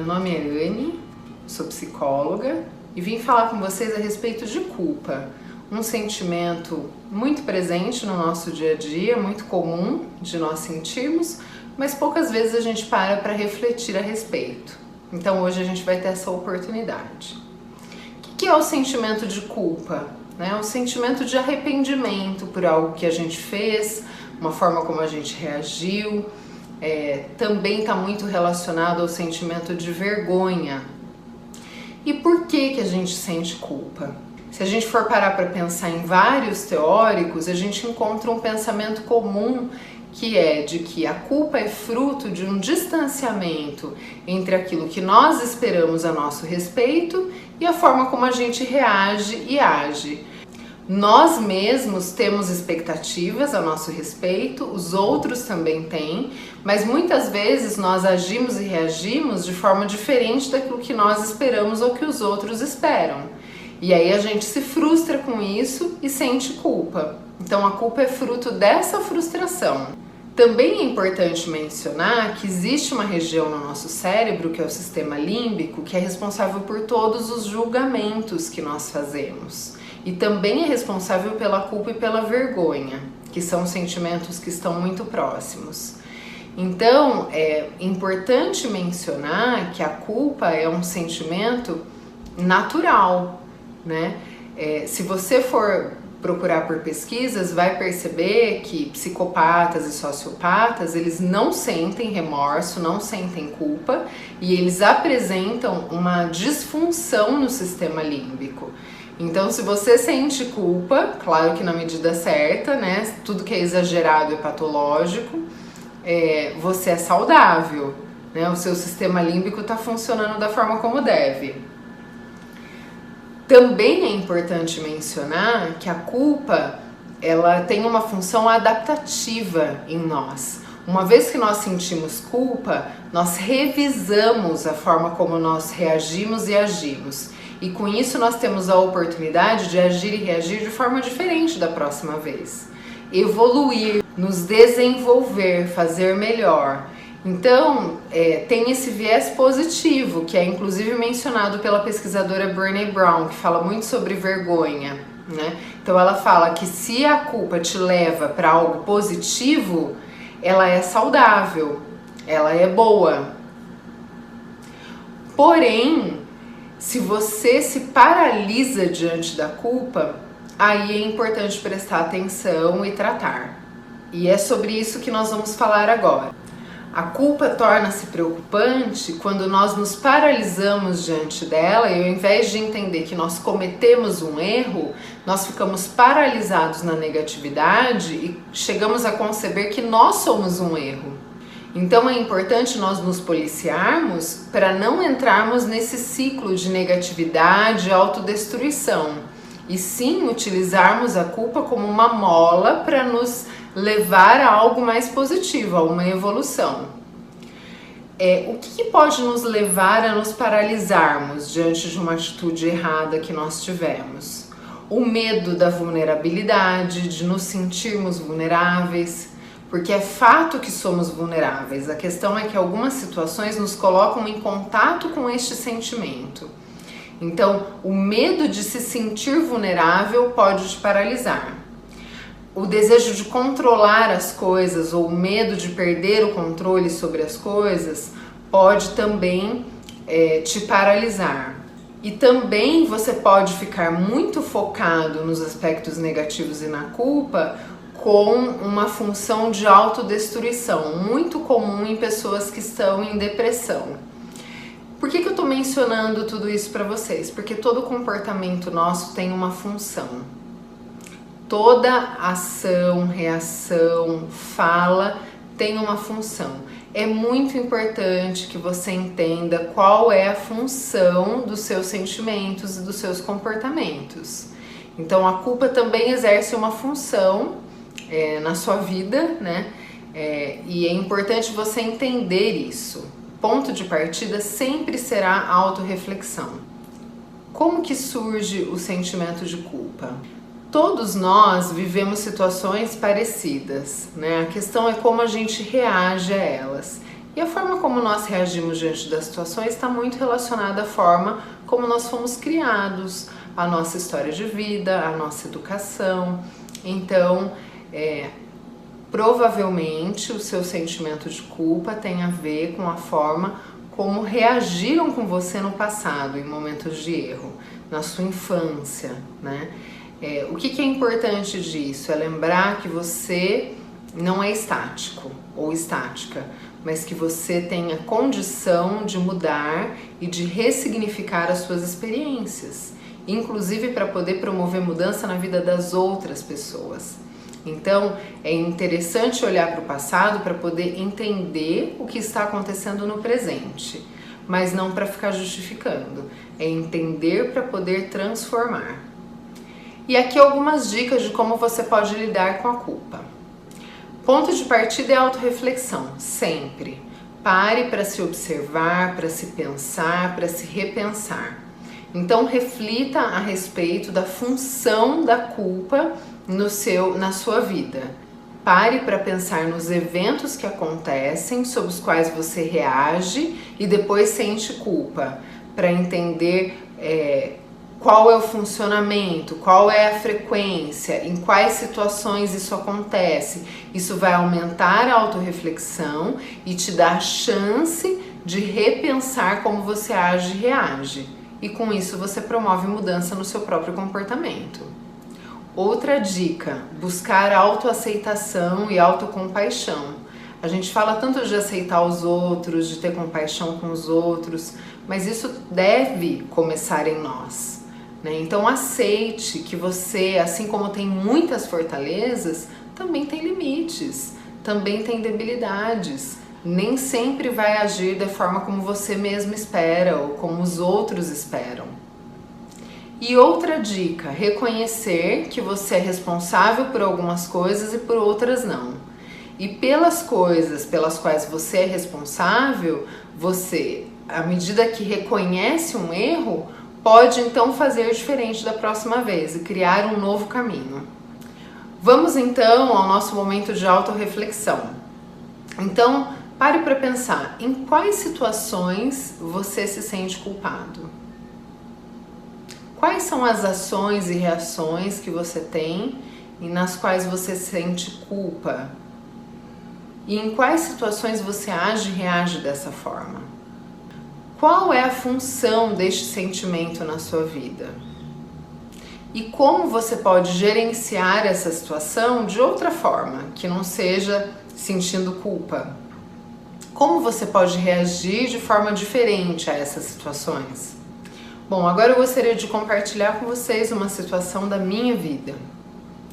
Meu nome é Anne, sou psicóloga e vim falar com vocês a respeito de culpa, um sentimento muito presente no nosso dia a dia, muito comum de nós sentirmos, mas poucas vezes a gente para refletir a respeito. Então hoje a gente vai ter essa oportunidade. O que é o sentimento de culpa? O sentimento de arrependimento por algo que a gente fez, uma forma como a gente reagiu. Também está muito relacionado ao sentimento de vergonha. E por que a gente sente culpa? Se a gente for parar para pensar em vários teóricos, a gente encontra um pensamento comum que é de que a culpa é fruto de um distanciamento entre aquilo que nós esperamos a nosso respeito e a forma como a gente reage e age. Nós mesmos temos expectativas a nosso respeito, os outros também têm, mas muitas vezes nós agimos e reagimos de forma diferente daquilo que nós esperamos ou que os outros esperam. E aí a gente se frustra com isso e sente culpa. Então a culpa é fruto dessa frustração. Também é importante mencionar que existe uma região no nosso cérebro, que é o sistema límbico, que é responsável por todos os julgamentos que nós fazemos. E também é responsável pela culpa e pela vergonha, que são sentimentos que estão muito próximos. Então, é importante mencionar que a culpa é um sentimento natural, né? Se você for procurar por pesquisas, vai perceber que psicopatas e sociopatas, eles não sentem remorso, não sentem culpa e eles apresentam uma disfunção no sistema límbico. Então, se você sente culpa, claro que na medida certa, né? Tudo que é exagerado é patológico, você é saudável, né? O seu sistema límbico está funcionando da forma como deve. Também é importante mencionar que a culpa, ela tem uma função adaptativa em nós. Uma vez que nós sentimos culpa, nós revisamos a forma como nós reagimos e agimos. E com isso nós temos a oportunidade de agir e reagir de forma diferente da próxima vez. Evoluir, nos desenvolver, fazer melhor. Então, tem esse viés positivo, que é inclusive mencionado pela pesquisadora Brené Brown, que fala muito sobre vergonha, né? Então ela fala que se a culpa te leva para algo positivo, ela é saudável, ela é boa. Porém, se você se paralisa diante da culpa, aí é importante prestar atenção e tratar. E é sobre isso que nós vamos falar agora. A culpa torna-se preocupante quando nós nos paralisamos diante dela e ao invés de entender que nós cometemos um erro, nós ficamos paralisados na negatividade e chegamos a conceber que nós somos um erro. Então é importante nós nos policiarmos para não entrarmos nesse ciclo de negatividade e autodestruição, e sim utilizarmos a culpa como uma mola para nos levar a algo mais positivo, a uma evolução. O que pode nos levar a nos paralisarmos diante de uma atitude errada que nós tivemos? O medo da vulnerabilidade, de nos sentirmos vulneráveis, porque é fato que somos vulneráveis. A questão é que algumas situações nos colocam em contato com este sentimento. Então, o medo de se sentir vulnerável pode te paralisar. O desejo de controlar as coisas ou o medo de perder o controle sobre as coisas pode também te paralisar. E também você pode ficar muito focado nos aspectos negativos e na culpa com uma função de autodestruição, muito comum em pessoas que estão em depressão. Por que eu estou mencionando tudo isso para vocês? Porque todo comportamento nosso tem uma função. Toda ação, reação, fala tem uma função. É muito importante que você entenda qual é a função dos seus sentimentos e dos seus comportamentos. Então a culpa também exerce uma função na sua vida, né? E é importante você entender isso. Ponto de partida sempre será a autorreflexão. Como que surge o sentimento de culpa? Todos nós vivemos situações parecidas, né? A questão é como a gente reage a elas. E a forma como nós reagimos diante das situações está muito relacionada à forma como nós fomos criados, a nossa história de vida, a nossa educação. Então, provavelmente o seu sentimento de culpa tem a ver com a forma como reagiram com você no passado, em momentos de erro, na sua infância, né? O que é importante disso? É lembrar que você não é estático ou estática, mas que você tem a condição de mudar e de ressignificar as suas experiências, inclusive para poder promover mudança na vida das outras pessoas. Então, é interessante olhar para o passado para poder entender o que está acontecendo no presente, mas não para ficar justificando, é entender para poder transformar. E aqui algumas dicas de como você pode lidar com a culpa. Ponto de partida é a autorreflexão, sempre. Pare para se observar, para se pensar, para se repensar. Então, reflita a respeito da função da culpa na sua vida. Pare para pensar nos eventos que acontecem, sobre os quais você reage e depois sente culpa, para entender qual é o funcionamento, qual é a frequência, em quais situações isso acontece. Isso vai aumentar a autorreflexão e te dar a chance de repensar como você age e reage. E com isso você promove mudança no seu próprio comportamento. Outra dica, buscar autoaceitação e autocompaixão. A gente fala tanto de aceitar os outros, de ter compaixão com os outros, mas isso deve começar em nós, né? Então aceite que você, assim como tem muitas fortalezas, também tem limites, também tem debilidades. Nem sempre vai agir da forma como você mesmo espera ou como os outros esperam. E outra dica, reconhecer que você é responsável por algumas coisas e por outras não. E pelas coisas pelas quais você é responsável, você, à medida que reconhece um erro, pode então fazer diferente da próxima vez e criar um novo caminho. Vamos então ao nosso momento de autorreflexão. Então, pare para pensar em quais situações você se sente culpado. Quais são as ações e reações que você tem e nas quais você sente culpa? E em quais situações você age e reage dessa forma? Qual é a função deste sentimento na sua vida? E como você pode gerenciar essa situação de outra forma, que não seja sentindo culpa? Como você pode reagir de forma diferente a essas situações? Bom, agora eu gostaria de compartilhar com vocês uma situação da minha vida.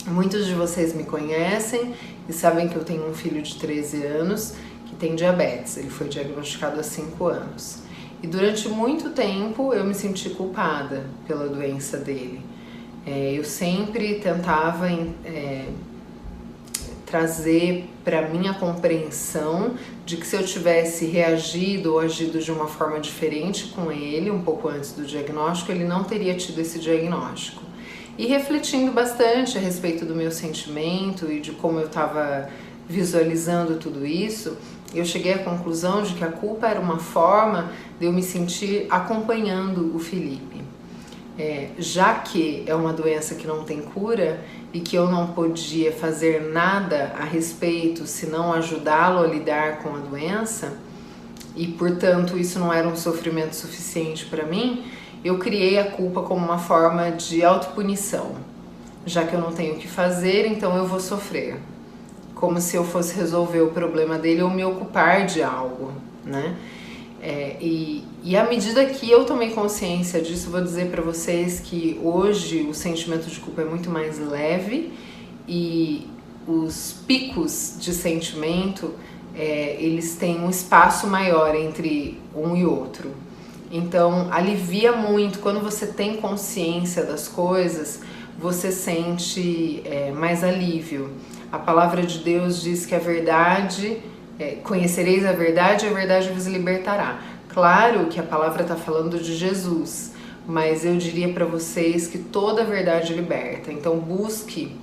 Muitos de vocês me conhecem e sabem que eu tenho um filho de 13 anos que tem diabetes. Ele foi diagnosticado há 5 anos. E durante muito tempo eu me senti culpada pela doença dele. Eu sempre tentava trazer para minha compreensão de que se eu tivesse reagido ou agido de uma forma diferente com ele, um pouco antes do diagnóstico, ele não teria tido esse diagnóstico. E refletindo bastante a respeito do meu sentimento e de como eu estava visualizando tudo isso, eu cheguei à conclusão de que a culpa era uma forma de eu me sentir acompanhando o Felipe. Já que é uma doença que não tem cura e que eu não podia fazer nada a respeito senão ajudá-lo a lidar com a doença, e portanto isso não era um sofrimento suficiente para mim, eu criei a culpa como uma forma de autopunição. Já que eu não tenho o que fazer, então eu vou sofrer. Como se eu fosse resolver o problema dele ou me ocupar de algo, né? E à medida que eu tomei consciência disso, vou dizer para vocês que hoje o sentimento de culpa é muito mais leve e os picos de sentimento, eles têm um espaço maior entre um e outro. Então alivia muito, quando você tem consciência das coisas, você sente mais alívio. A palavra de Deus diz que a verdade... conhecereis a verdade e a verdade vos libertará. Claro que a palavra está falando de Jesus, mas eu diria para vocês que toda a verdade liberta. Então busque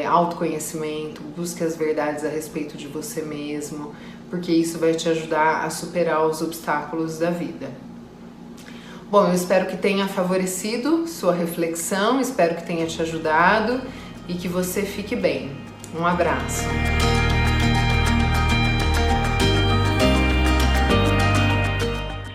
autoconhecimento, busque as verdades a respeito de você mesmo, porque isso vai te ajudar a superar os obstáculos da vida. Bom, eu espero que tenha favorecido sua reflexão, espero que tenha te ajudado e que você fique bem. Um abraço!